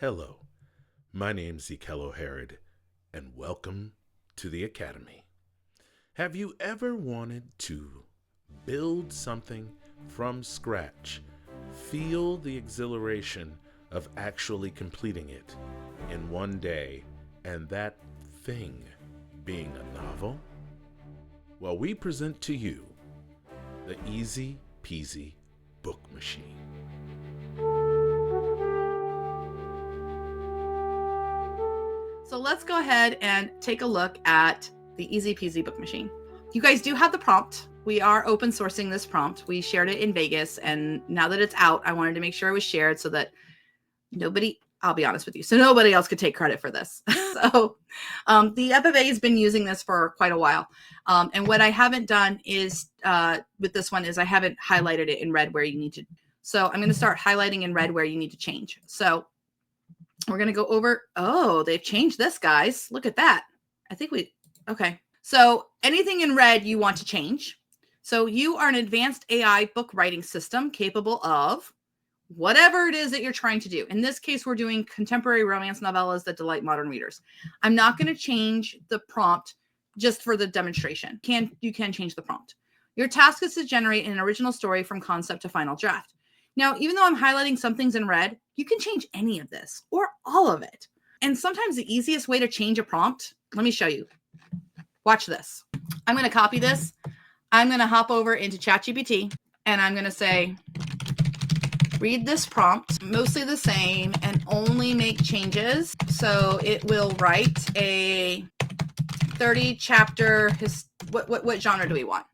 Hello, my name's Ekello Herod, and welcome to the Academy. Have you ever wanted to build something from scratch, feel the exhilaration of actually completing it in one day, and that thing being a novel? Well, we present to you the Easy Peasy Book Machine. So let's go ahead and take a look at the Easy Peasy Book Machine. You guys do have the prompt. We are open sourcing this prompt. We shared it in Vegas, and now that it's out, I wanted to make sure it was shared so that I'll be honest with you, so nobody else could take credit for this. So the FFA has been using this for quite a while. And what I haven't done is with this one is I haven't highlighted it in red where you need to. So I'm going to start highlighting in red where you need to change. So we're going to go over. Oh, they've changed this, guys. Look at that. Okay. So anything in red you want to change. So you are an advanced AI book writing system capable of whatever it is that you're trying to do. In this case, we're doing contemporary romance novellas that delight modern readers. I'm not going to change the prompt just for the demonstration. You can change the prompt. Your task is to generate an original story from concept to final draft. Now, even though I'm highlighting some things in red, you can change any of this or all of it. And sometimes the easiest way to change a prompt, let me show you. Watch this. I'm going to copy this. I'm going to hop over into Chat GPT and I'm going to say, read this prompt, mostly the same, and only make changes. So it will write a 30-chapter, what genre do we want?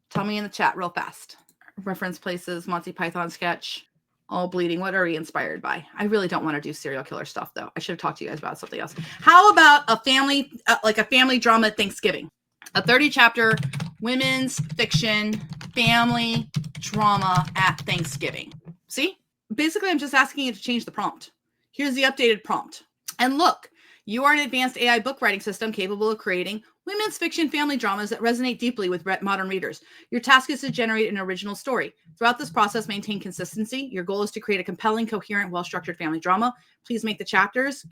Tell me in the chat real fast. Reference places, Monty Python sketch, all bleeding. What are we inspired by? I really don't want to do serial killer stuff, though. I should have talked to you guys about something else. How about a family, like a family drama at Thanksgiving? A 30-chapter women's fiction family drama at Thanksgiving. See? Basically, I'm just asking you to change the prompt. Here's the updated prompt. And look, you are an advanced AI book writing system capable of creating women's fiction family dramas that resonate deeply with modern readers. Your task is to generate an original story. Throughout this process, maintain consistency. Your goal is to create a compelling, coherent, well-structured family drama. Please make the chapters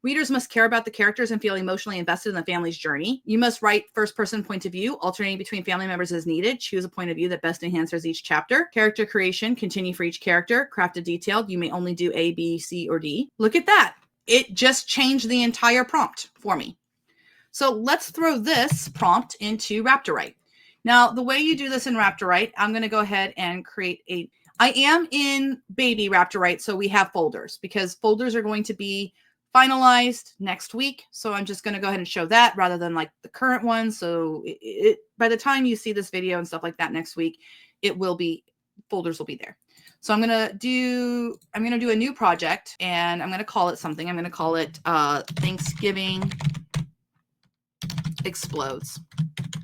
readers must care about the characters and feel emotionally invested in the family's journey. You must write first-person point of view, alternating between family members as needed. Choose a point of view that best enhances each chapter. Character creation, continue for each character. Crafted detailed. You may only do A, B, C, or D. Look at that. It just changed the entire prompt for me. So let's throw this prompt into Raptorite. Now, the way you do this in Raptorite, I'm going to go ahead and create I am in baby Raptorite, so we have folders because folders are going to be finalized next week. So I'm just going to go ahead and show that rather than like the current one. So by the time you see this video and stuff like that next week, folders will be there. So I'm going to do a new project and I'm going to call it something. I'm going to call it Thanksgiving Explodes.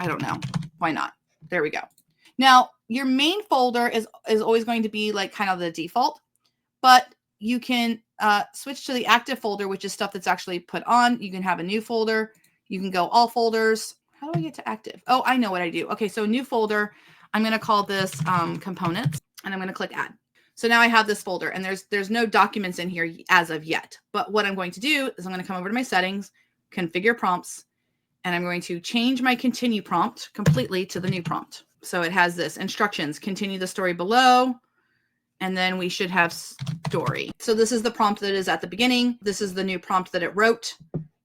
I don't know. Why not? There we go. Now, your main folder is always going to be like kind of the default, but you can switch to the active folder, which is stuff that's actually put on. You can have a new folder. You can go all folders. How do I get to active? Oh, I know what I do. Okay, so a new folder. I'm going to call this components, and I'm going to click add. So now I have this folder, and there's no documents in here as of yet. But what I'm going to do is I'm going to come over to my settings, configure prompts, and I'm going to change my continue prompt completely to the new prompt. So it has this instructions, continue the story below, and then we should have story. So this is the prompt that is at the beginning. This is the new prompt that it wrote,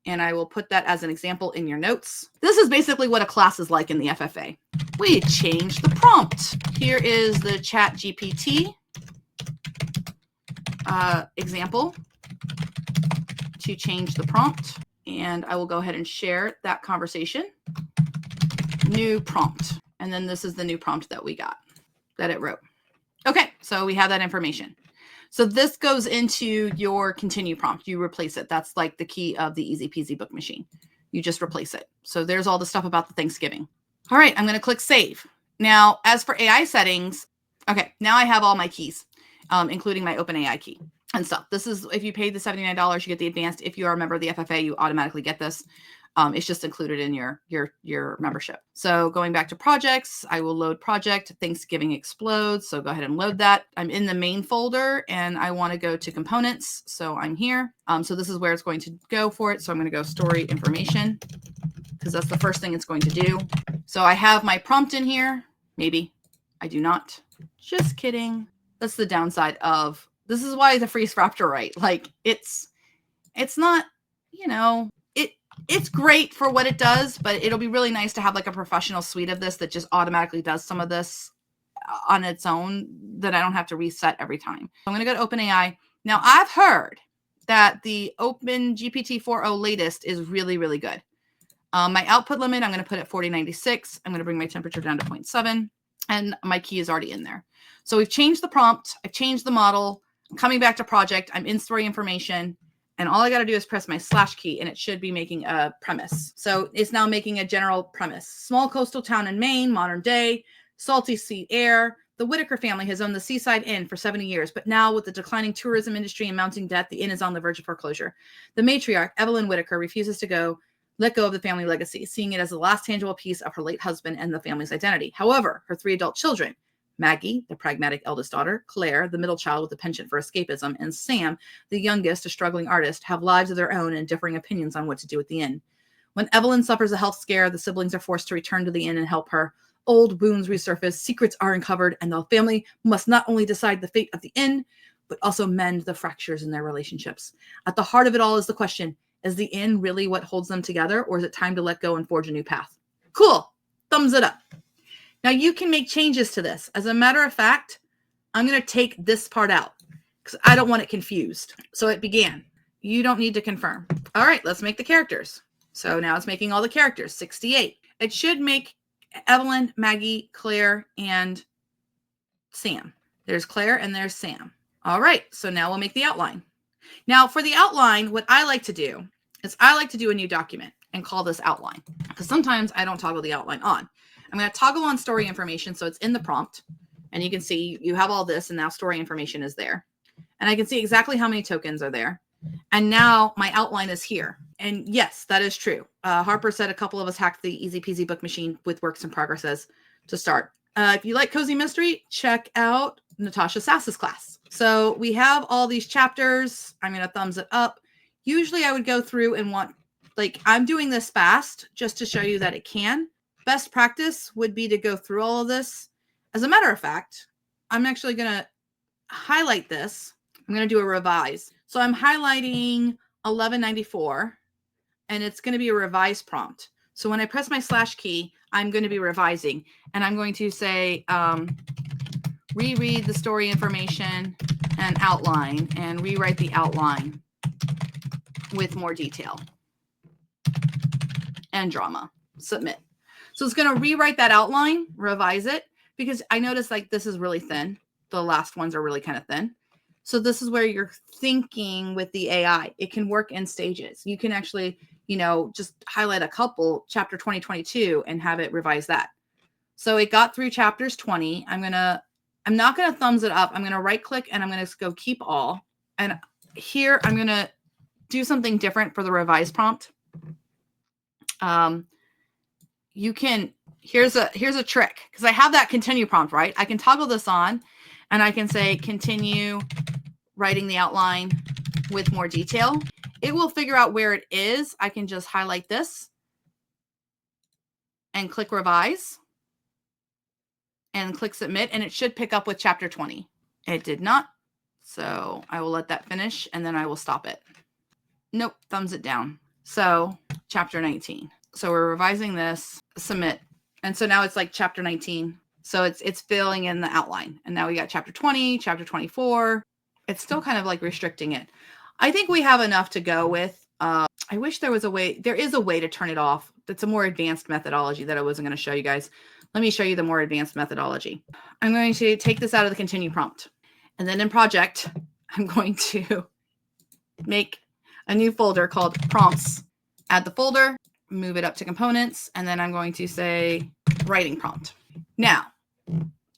and I will put that as an example in your notes. This is basically what a class is like in the FFA. We changed the prompt. Here is the Chat GPT example to change the prompt. And I will go ahead and share that conversation. New prompt. And then this is the new prompt that we got, that it wrote. Okay, so we have that information. So this goes into your continue prompt. You replace it. That's like the key of the Easy Peasy Book Machine. You just replace it. So there's all the stuff about the Thanksgiving. All right, I'm going to click save. Now, as for AI settings, okay, now I have all my keys, including my OpenAI key and stuff. This is, if you paid the $79, you get the advanced. If you are a member of the FFA, you automatically get this. It's just included in your membership. So going back to projects, I will load project. Thanksgiving explodes. So go ahead and load that. I'm in the main folder and I want to go to components. So I'm here. So this is where it's going to go for it. So I'm going to go story information because that's the first thing it's going to do. So I have my prompt in here. Maybe I do not. Just kidding. That's the downside of, this is why the free Raptorite, like it's not, it's great for what it does, but it'll be really nice to have like a professional suite of this that just automatically does some of this on its own, that I don't have to reset every time. I'm going to go to OpenAI. Now I've heard that the Open GPT 4.0 latest is really, really good. My output limit, I'm going to put at 4096. I'm going to bring my temperature down to 0.7 and my key is already in there. So we've changed the prompt. I've changed the model. I'm coming back to project. I'm in story information. And all I got to do is press my / key and it should be making a premise. So it's now making a general premise. Small coastal town in Maine, modern day, salty sea air. The Whitaker family has owned the Seaside Inn for 70 years, but now with the declining tourism industry and mounting debt, the inn is on the verge of foreclosure. The matriarch, Evelyn Whitaker, refuses to let go of the family legacy, seeing it as the last tangible piece of her late husband and the family's identity. However, her 3 adult children, Maggie, the pragmatic eldest daughter, Claire, the middle child with a penchant for escapism, and Sam, the youngest, a struggling artist, have lives of their own and differing opinions on what to do with the inn. When Evelyn suffers a health scare, the siblings are forced to return to the inn and help her. Old wounds resurface, secrets are uncovered, and the family must not only decide the fate of the inn, but also mend the fractures in their relationships. At the heart of it all is the question, is the inn really what holds them together, or is it time to let go and forge a new path? Cool. Thumbs it up. Now you can make changes to this. As a matter of fact, I'm going to take this part out because I don't want it confused. So it began. You don't need to confirm. All right, let's make the characters. So now it's making all the characters, 68. It should make Evelyn, Maggie, Claire, and Sam. There's Claire and there's Sam. All right, so now we'll make the outline. Now for the outline, what I like to do is I like to do a new document and call this outline because sometimes I don't toggle the outline on. I'm going to toggle on story information. So it's in the prompt and you can see you have all this and now story information is there. And I can see exactly how many tokens are there. And now my outline is here. And yes, that is true. Harper said a couple of us hacked the easy peasy book machine with works in progresses to start. If you like cozy mystery, check out Natasha Sass's class. So we have all these chapters. I'm going to thumbs it up. Usually I would go through and I'm doing this fast just to show you that it can. Best practice would be to go through all of this. As a matter of fact, I'm actually going to highlight this. I'm going to do a revise. So I'm highlighting 1194 and it's going to be a revise prompt. So when I press my / key, I'm going to be revising and I'm going to say, reread the story information and outline and rewrite the outline with more detail and drama. Submit. So it's going to rewrite that outline, revise it, because I noticed this is really thin. The last ones are really kind of thin. So this is where you're thinking with the AI. It can work in stages. You can actually, just highlight a couple, chapter 2022, and have it revise that. So it got through chapters 20. I'm not going to thumbs it up. I'm going to right click and I'm going to go keep all. And here I'm going to do something different for the revise prompt. Here's a trick because I have that continue prompt, right? I can toggle this on and I can say continue writing the outline with more detail. It will figure out where it is. I can just highlight this and click revise and click submit and it should pick up with chapter 20. It did not. So I will let that finish and then I will stop it. Nope, thumbs it down. So chapter 19. So we're revising this, submit. And so now it's like chapter 19. So it's filling in the outline. And now we got chapter 20, chapter 24. It's still kind of restricting it. I think we have enough to go with. I wish there was a way. There is a way to turn it off. That's a more advanced methodology that I wasn't going to show you guys. Let me show you the more advanced methodology. I'm going to take this out of the continue prompt. And then in project, I'm going to make a new folder called prompts. Add the folder, move it up to components, and then I'm going to say writing prompt. Now,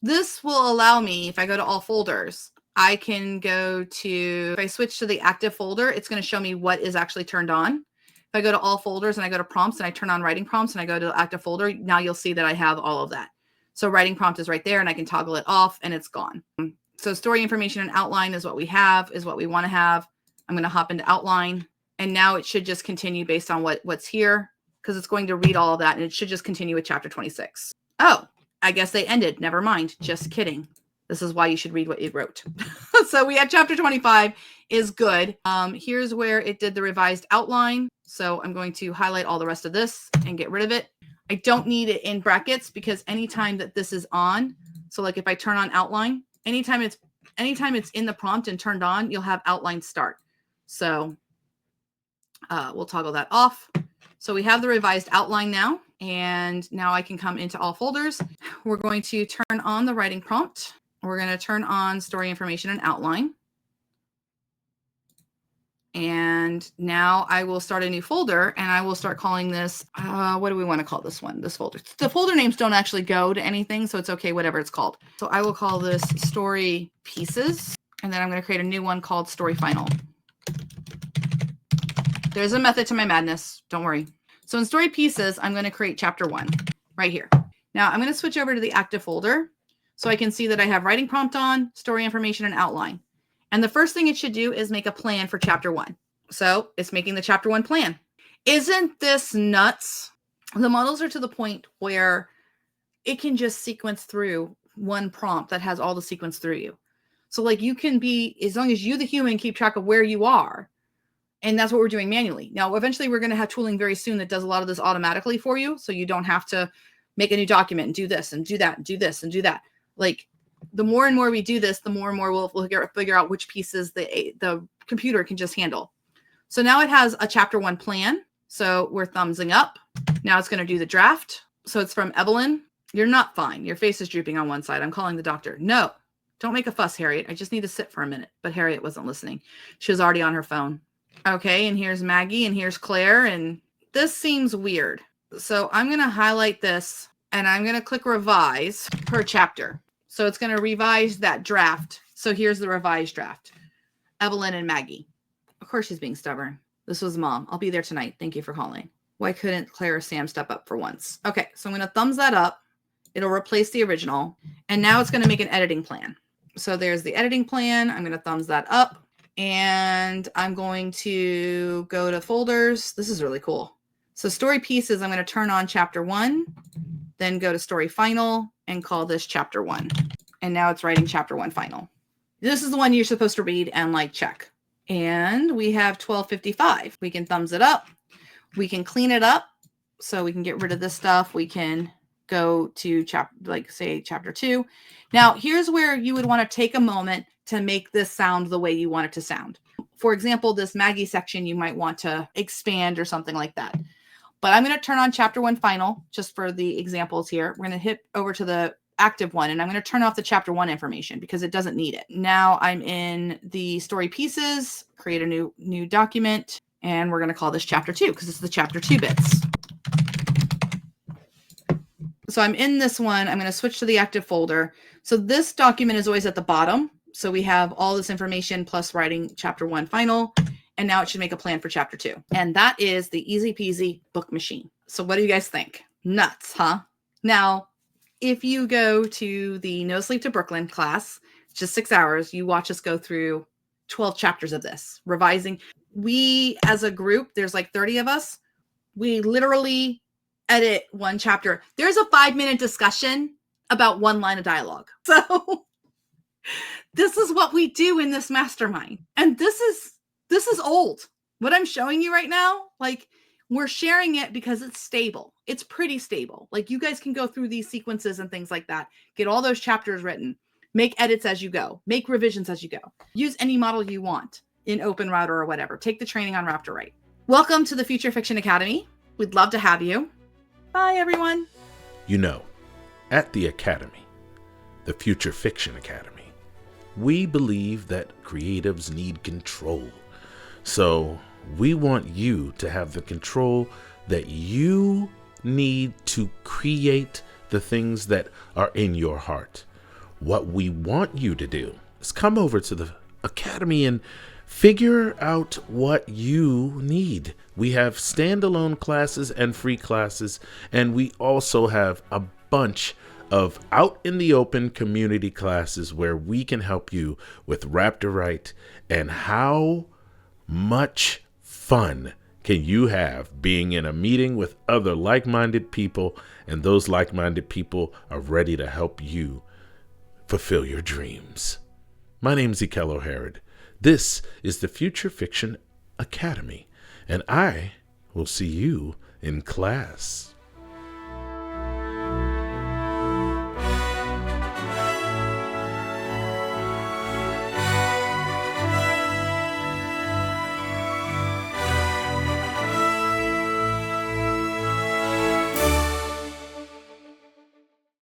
this will allow me, if I go to all folders, I can go to, if I switch to the active folder, it's going to show me what is actually turned on. If I go to all folders and I go to prompts and I turn on writing prompts and I go to active folder, now you'll see that I have all of that. So writing prompt is right there and I can toggle it off and it's gone. So story information and outline is what we have, is what we want to have. I'm going to hop into outline and now it should just continue based on what's here because it's going to read all of that and it should just continue with chapter 26. Oh, I guess they ended. Never mind. Just kidding. This is why you should read what it wrote. So we have chapter 25 is good. Here's where it did the revised outline. So I'm going to highlight all the rest of this and get rid of it. I don't need it in brackets because anytime that this is on, so like if I turn on outline, anytime it's in the prompt and turned on, you'll have outline start. So we'll toggle that off. So we have the revised outline now, and now I can come into all folders. We're going to turn on the writing prompt. We're going to turn on story information and outline. And now I will start a new folder and I will start calling this, what do we want to call this one? This folder. The folder names don't actually go to anything, so it's okay, whatever it's called. So I will call this story pieces. And then I'm going to create a new one called story final. There's a method to my madness. Don't worry. So in story pieces, I'm going to create chapter 1 right here. Now I'm going to switch over to the active folder so I can see that I have writing prompt on, story information, and outline. And the first thing it should do is make a plan for chapter 1. So it's making the chapter 1 plan. Isn't this nuts? The models are to the point where it can just sequence through one prompt that has all the sequence through you. So like you can be, as long as you, the human, keep track of where you are. And that's what we're doing manually. Now, eventually we're going to have tooling very soon that does a lot of this automatically for you. So you don't have to make a new document and do this and do that and do this and do that. Like the more and more we do this, the more and more we'll figure out which pieces the computer can just handle. So now it has a chapter 1 plan. So we're thumbsing up. Now it's going to do the draft. So it's from Evelyn. You're not fine. Your face is drooping on one side. I'm calling the doctor. No, don't make a fuss, Harriet. I just need to sit for a minute. But Harriet wasn't listening. She was already on her phone. Okay, and here's Maggie and here's Claire. And this seems weird. So I'm going to highlight this and I'm going to click revise per chapter. So it's going to revise that draft. So here's the revised draft. Evelyn and Maggie. Of course she's being stubborn. This was Mom. I'll be there tonight. Thank you for calling. Why couldn't Claire or Sam step up for once? Okay, so I'm going to thumbs that up. It'll replace the original. And now it's going to make an editing plan. So there's the editing plan. I'm going to thumbs that up. And I'm going to go to folders. This is really cool. So story pieces, I'm going to turn on chapter 1, then go to story final and call this chapter 1. And now it's writing chapter 1 final. This is the one you're supposed to read and like check. And we have 12:55. We can thumbs it up. We can clean it up. So we can get rid of this stuff. We can go to chapter 2. Now here's where you would want to take a moment to make this sound the way you want it to sound. For example, this Maggie section, you might want to expand or something like that. But I'm going to turn on chapter 1 final just for the examples here. We're going to hit over to the active one and I'm going to turn off the chapter 1 information because it doesn't need it. Now I'm in the story pieces, create a new document, and we're going to call this chapter 2 because it's the chapter 2 bits. So I'm in this one. I'm going to switch to the active folder. So this document is always at the bottom. So we have all this information plus writing chapter 1 final. And now it should make a plan for chapter 2. And that is the Easy Peasy Book Machine. So what do you guys think? Nuts, huh? Now, if you go to the No Sleep to Brooklyn class, just 6 hours, you watch us go through 12 chapters of this, revising. We, as a group, there's like 30 of us. We literally edit one chapter. There's a 5-minute discussion about one line of dialogue. So this is what we do in this mastermind. And this is old. What I'm showing you right now, like we're sharing it because it's stable. It's pretty stable. Like you guys can go through these sequences and things like that. Get all those chapters written. Make edits as you go. Make revisions as you go. Use any model you want in OpenRouter or whatever. Take the training on Raptorite. Welcome to the Future Fiction Academy. We'd love to have you. Bye, everyone. You know, at the Academy, the Future Fiction Academy, we believe that creatives need control. So we want you to have the control that you need to create the things that are in your heart. What we want you to do is come over to the Academy and figure out what you need. We have standalone classes and free classes, and we also have a bunch of out in the open community classes where we can help you with Raptorite. And how much fun can you have being in a meeting with other like-minded people, and those like-minded people are ready to help you fulfill your dreams? My name's Ekello Herod. This is the Future Fiction Academy, and I will see you in class.